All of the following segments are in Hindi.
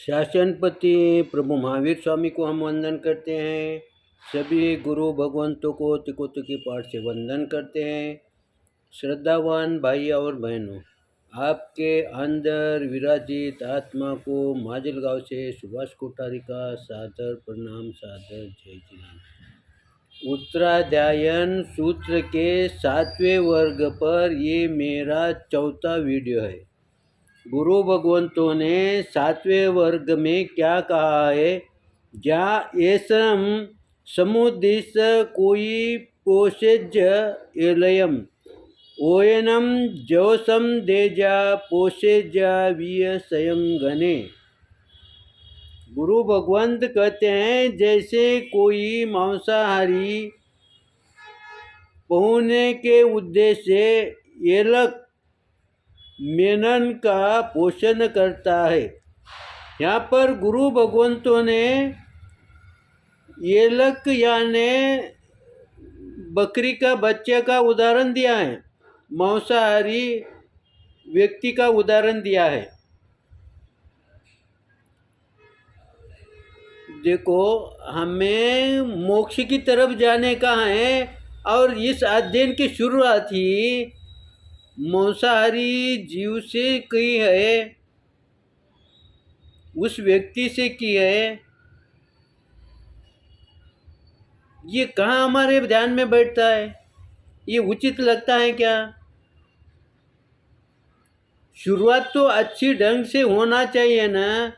शासनपति प्रभु महावीर स्वामी को हम वंदन करते हैं। सभी गुरु भगवंतों को तिकोत्तर की पाठ से वंदन करते हैं। श्रद्धावान भाई और बहनों, आपके अंदर विराजित आत्मा को माजलगांव से सुभाष कोठारी का सादर प्रणाम, सादर जय जिनेन्द्र। उत्तराध्यायन सूत्र के 7वें वर्ग पर ये मेरा चौथा वीडियो है। गुरु भगवंतों ने 7वें वर्ग में क्या कहा है? जा एसम समुदिस कोई पोषेज एलयम ओयनम जवसम देजा पोषेजा विय स्वयं गणे। गुरु भगवंत कहते हैं, जैसे कोई मांसाहारी पहुने के उद्देश्य से एलक मेनन का पोषण करता है। यहाँ पर गुरु भगवंतों ने एलक यानी बकरी का बच्चे का उदाहरण दिया है, मांसाहारी व्यक्ति का उदाहरण दिया है। देखो, हमें मोक्ष की तरफ जाने का है और इस अध्ययन की शुरुआत ही मांसाहारी जीव से की है, उस व्यक्ति से की है। ये कहाँ हमारे ध्यान में बैठता है? ये उचित लगता है क्या? शुरुआत तो अच्छी ढंग से होना चाहिए ना,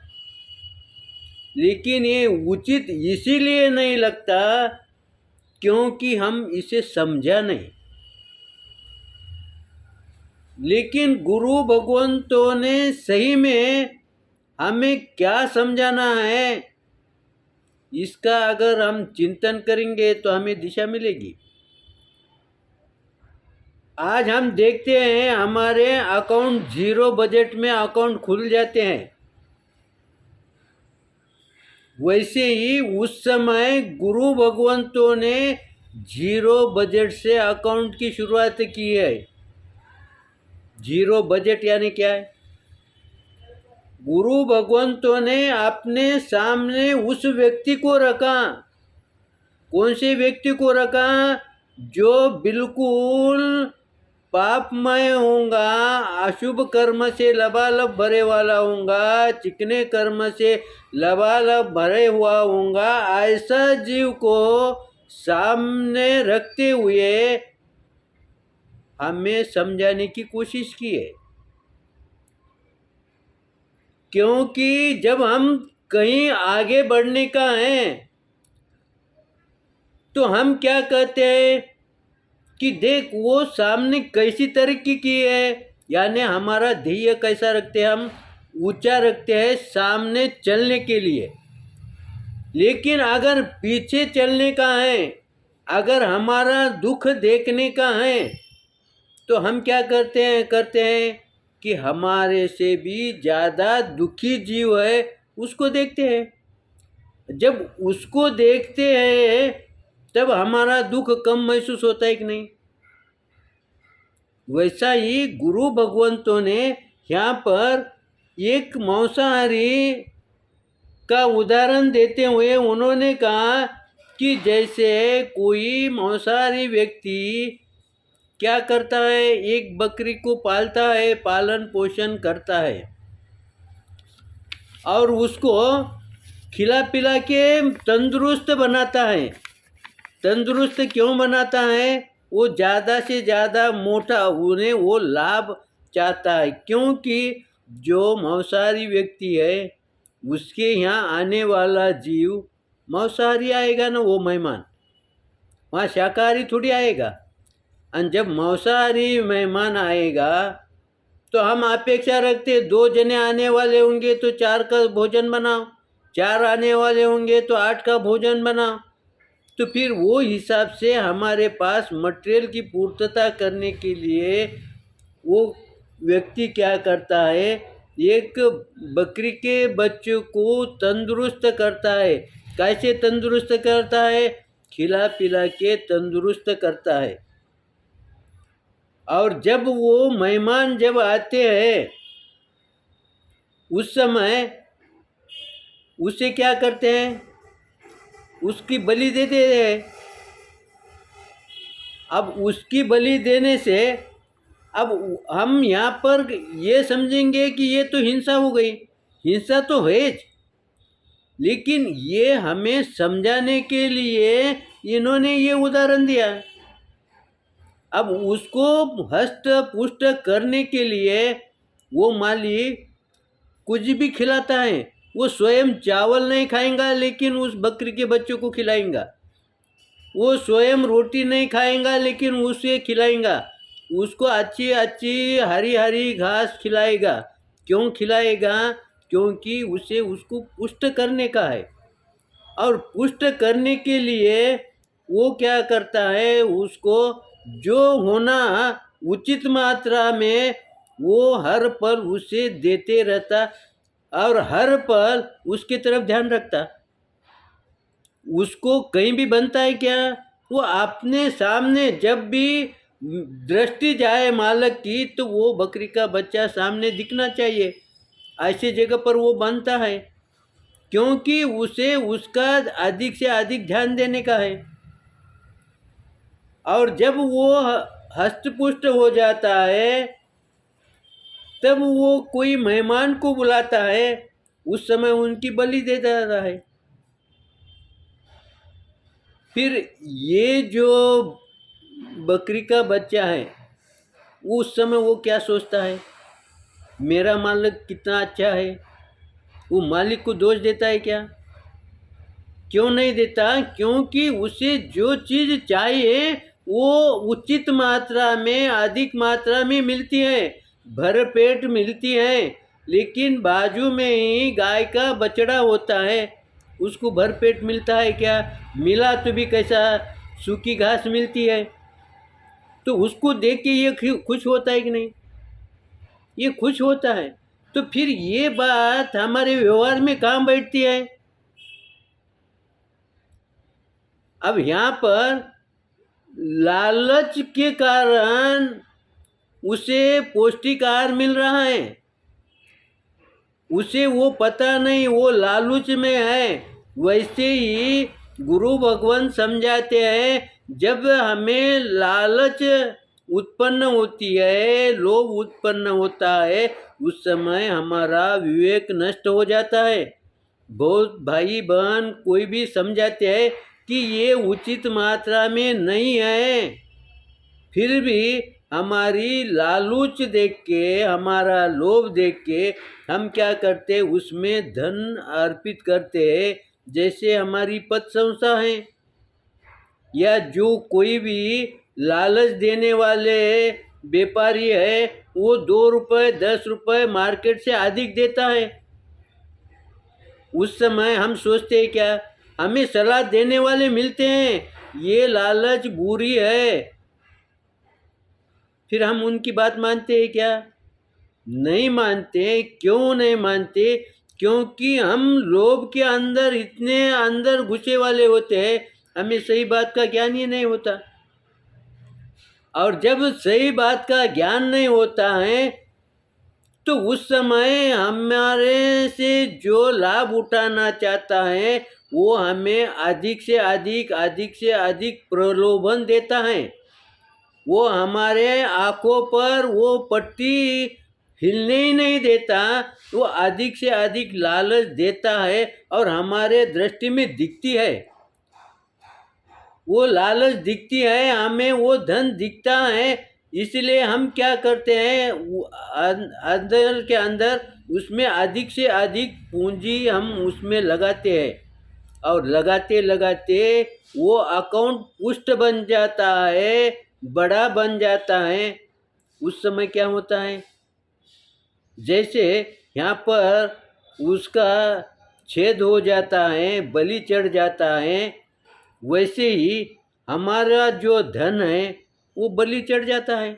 लेकिन ये उचित इसीलिए नहीं लगता क्योंकि हम इसे समझा नहीं। लेकिन गुरु भगवंतों ने सही में हमें क्या समझाना है, इसका अगर हम चिंतन करेंगे तो हमें दिशा मिलेगी। आज हम देखते हैं हमारे अकाउंट जीरो बजट में अकाउंट खुल जाते हैं। वैसे ही उस समय गुरु भगवंतों ने जीरो बजट से अकाउंट की शुरुआत की है। जीरो बजट यानी क्या है? गुरु भगवंतों ने अपने सामने उस व्यक्ति को रखा। कौन से व्यक्ति को रखा? जो बिल्कुल पापमय होगा, अशुभ कर्म से लबालब भरे वाला होगा, चिकने कर्म से लबालब भरे हुआ होगा, ऐसा जीव को सामने रखते हुए हमें समझाने की कोशिश की है। क्योंकि जब हम कहीं आगे बढ़ने का है तो हम क्या कहते हैं कि देख वो सामने कैसी तरक्की की है, यानी हमारा ध्येय कैसा रखते हैं? हम ऊंचा रखते हैं सामने चलने के लिए। लेकिन अगर पीछे चलने का है, अगर हमारा दुख देखने का है, तो हम क्या करते हैं कि हमारे से भी ज़्यादा दुखी जीव है उसको देखते हैं। जब उसको देखते हैं तब हमारा दुख कम महसूस होता है कि नहीं? वैसा ही गुरु भगवंतों ने यहाँ पर एक मांसाहारी का उदाहरण देते हुए उन्होंने कहा कि जैसे कोई मांसाहारी व्यक्ति क्या करता है, एक बकरी को पालता है, पालन पोषण करता है और उसको खिला पिला के तंदुरुस्त बनाता है। तंदुरुस्त क्यों बनाता है? वो ज़्यादा से ज़्यादा मोटा होने वो लाभ चाहता है, क्योंकि जो मांसाहारी व्यक्ति है उसके यहाँ आने वाला जीव मांसाहारी आएगा ना, वो मेहमान, वहाँ शाकाहारी थोड़ी आएगा। और जब मांसाहारी मेहमान आएगा तो हम अपेक्षा रखते 2 जने आने वाले होंगे तो 4 का भोजन बनाओ, 4 आने वाले होंगे तो 8 का भोजन बनाओ। तो फिर वो हिसाब से हमारे पास मटेरियल की पूर्तता करने के लिए वो व्यक्ति क्या करता है, एक बकरी के बच्चों को तंदुरुस्त करता है। कैसे तंदुरुस्त करता है? खिला पिला के तंदुरुस्त करता है। और जब वो मेहमान जब आते हैं उस समय उसे क्या करते हैं, उसकी बलि दे देते हैं। अब उसकी बलि देने से अब हम यहाँ पर ये समझेंगे कि ये तो हिंसा हो गई। हिंसा तो है, लेकिन ये हमें समझाने के लिए इन्होंने ये उदाहरण दिया। अब उसको हस्त पुष्ट करने के लिए वो माली कुछ भी खिलाता है। वो स्वयं चावल नहीं खाएगा, लेकिन उस बकरी के बच्चों को खिलाएगा। वो स्वयं रोटी नहीं खाएगा, लेकिन उसे खिलाएगा। उसको अच्छी अच्छी हरी हरी घास खिलाएगा। क्यों खिलाएगा? क्योंकि उसे उसको पुष्ट करने का है। और पुष्ट करने के लिए वो क्या करता है, उसको जो होना उचित मात्रा में वो हर पल उसे देते रहता और हर पल उसकी तरफ ध्यान रखता। उसको कहीं भी बनता है क्या, वो अपने सामने जब भी दृष्टि जाए मालक की, तो वो बकरी का बच्चा सामने दिखना चाहिए। ऐसी जगह पर वो बनता है, क्योंकि उसे उसका अधिक से अधिक ध्यान देने का है। और जब वो हस्तपुष्ट हो जाता है, तब वो कोई मेहमान को बुलाता है, उस समय उनकी बलि दे देता है। फिर ये जो बकरी का बच्चा है, उस समय वो क्या सोचता है, मेरा मालिक कितना अच्छा है। वो मालिक को दोष देता है क्या? क्यों नहीं देता? क्योंकि उसे जो चीज़ चाहिए वो उचित मात्रा में, अधिक मात्रा में मिलती है, भर पेट मिलती है। लेकिन बाजू में ही गाय का बछड़ा होता है, उसको भर पेट मिलता है क्या? मिला तो भी कैसा, सूखी घास मिलती है। तो उसको देख के ये खुश होता है कि नहीं? ये खुश होता है। तो फिर ये बात हमारे व्यवहार में कहाँ बैठती है? अब यहाँ पर लालच के कारण उसे पौष्टिक आहार मिल रहा है, उसे वो पता नहीं, वो लालच में है। वैसे ही गुरु भगवान समझाते हैं, जब हमें लालच उत्पन्न होती है, लोभ उत्पन्न होता है, उस समय हमारा विवेक नष्ट हो जाता है। बहुत भाई बहन कोई भी समझाते हैं कि ये उचित मात्रा में नहीं है, फिर भी हमारी लालूच देख के, हमारा लोभ देख के हम क्या करते, उसमें धन अर्पित करते हैं। जैसे हमारी पत संस्था है, या जो कोई भी लालच देने वाले व्यापारी है, वो 2 रुपये 10 रुपये मार्केट से अधिक देता है। उस समय हम सोचते हैं क्या, हमें सलाह देने वाले मिलते हैं, ये लालच बुरी है, फिर हम उनकी बात मानते हैं क्या? नहीं मानते। क्यों नहीं मानते? क्योंकि हम लोभ के अंदर इतने अंदर घुसे वाले होते हैं, हमें सही बात का ज्ञान ही नहीं होता। और जब सही बात का ज्ञान नहीं होता है, तो उस समय हमारे से जो लाभ उठाना चाहता है, वो हमें अधिक से अधिक प्रलोभन देता है। वो हमारे आँखों पर वो पट्टी हिलने ही नहीं देता, वो अधिक से अधिक लालच देता है और हमारे दृष्टि में दिखती है। वो लालच दिखती है, हमें वो धन दिखता है, इसलिए हम क्या करते हैं, अंदर के अंदर उसमें अधिक से अधिक पूंजी हम उसमें लगाते हैं। और लगाते लगाते वो अकाउंट पुष्ट बन जाता है, बड़ा बन जाता है। उस समय क्या होता है, जैसे यहाँ पर उसका छेद हो जाता है, बलि चढ़ जाता है, वैसे ही हमारा जो धन है वो बलि चढ़ जाता है।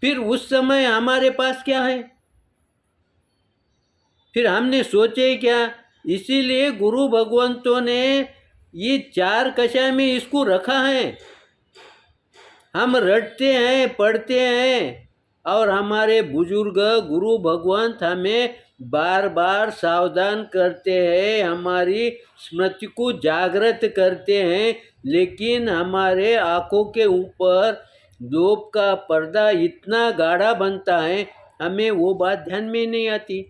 फिर उस समय हमारे पास क्या है, फिर हमने सोचे क्या? इसीलिए गुरु भगवंतों ने ये 4 कषाय में इसको रखा है। हम रटते हैं, पढ़ते हैं, और हमारे बुजुर्ग गुरु भगवंत हमें बार बार सावधान करते हैं, हमारी स्मृति को जागृत करते हैं, लेकिन हमारे आँखों के ऊपर लोभ का पर्दा इतना गाढ़ा बनता है, हमें वो बात ध्यान में नहीं आती।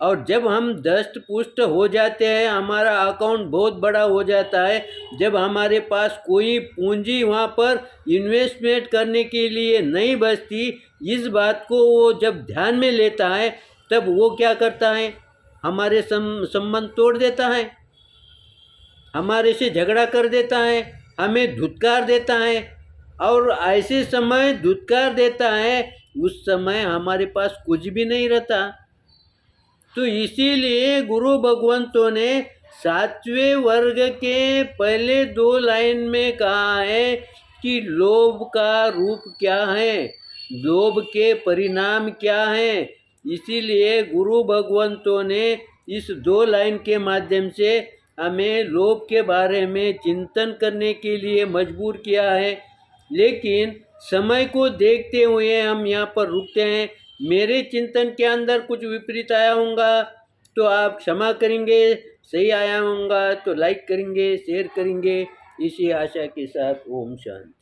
और जब हम दष्ट पुष्ट हो जाते हैं, हमारा अकाउंट बहुत बड़ा हो जाता है, जब हमारे पास कोई पूंजी वहाँ पर इन्वेस्टमेंट करने के लिए नहीं बचती, इस बात को वो जब ध्यान में लेता है, तब वो क्या करता है, हमारे संबंध तोड़ देता है, हमारे से झगड़ा कर देता है, हमें धुतकार देता है। और ऐसे समय धुतकार देता है, उस समय हमारे पास कुछ भी नहीं रहता। तो इसीलिए गुरु भगवंतों ने 7वें वर्ग के पहले 2 लाइन में कहा है कि लोभ का रूप क्या है, लोभ के परिणाम क्या हैं। इसीलिए गुरु भगवंतों ने इस 2 लाइन के माध्यम से हमें लोभ के बारे में चिंतन करने के लिए मजबूर किया है। लेकिन समय को देखते हुए हम यहाँ पर रुकते हैं। मेरे चिंतन के अंदर कुछ विपरीत आया होगा तो आप क्षमा करेंगे, सही आया होगा तो लाइक करेंगे, शेयर करेंगे। इसी आशा के साथ ओम शांति।